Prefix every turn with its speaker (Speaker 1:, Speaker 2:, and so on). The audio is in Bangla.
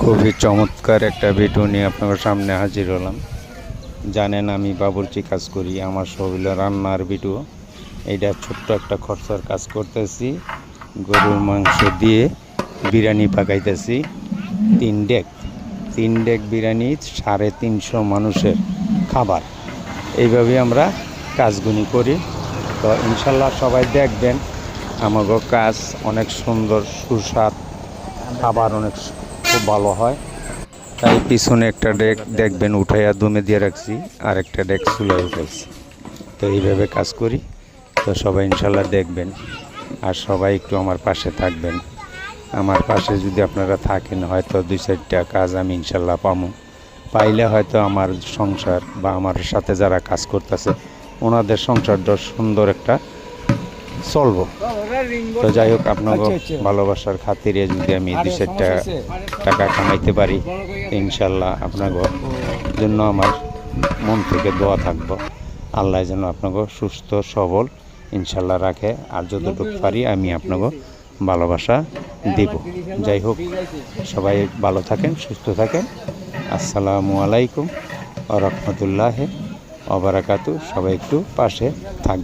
Speaker 1: খুবই চমৎকার একটা ভিডিও নিয়ে আপনাদের সামনে হাজির হলাম। জানেন আমি বাবুর্চি কাজ করি, আমার সব হলো রান্নার ভিডিও। এইটা ছোট্ট একটা খরচার কাজ করতেছি। গরুর মাংস দিয়ে বিরিয়ানি পাকাইতেছি। তিন ডেক বিরিয়ানি, 350 মানুষের খাবার। এইভাবে আমরা কাজগুলি করি। তো ইনশাল্লাহ সবাই দেখবেন, আমাগো কাজ অনেক সুন্দর, সুস্বাদ, খাবার অনেক খুব ভালো হয়। তাই পিছনে একটা ডেক দেখবেন উঠাইয়া দমে দিয়ে রাখছি, আর একটা ডেক চুলাই উঠাইছি। তো এইভাবে কাজ করি। তো সবাই ইনশাল্লাহ দেখবেন, আর সবাই একটু আমার পাশে থাকবেন। আমার পাশে যদি আপনারা থাকেন, হয়তো 2-4টা কাজ আমি ইনশাল্লাহ পাইলে হয়তো আমার সংসার বা আমার সাথে যারা কাজ করতেছে ওনাদের সংসারটা সুন্দর একটা চলবো। তো যাই হোক, আপনাকে ভালোবাসার খাতিরে যদি আমি 2-4টা টাকা কামাইতে পারি, ইনশাল্লাহ আপনাকে জন্য আমার মন থেকে দোয়া থাকবো। আল্লাহ যেন আপনাকে সুস্থ সবল ইনশাল্লাহ রাখে, আর যতটুকু পারি আমি আপনাকে ভালোবাসা দিব। যাই হোক, সবাই ভালো থাকেন, সুস্থ থাকেন। আসসালামু আলাইকুম ওয়া রাহমাতুল্লাহি ওয়া বারাকাতুহু। সবাই একটু পাশে থাকবেন।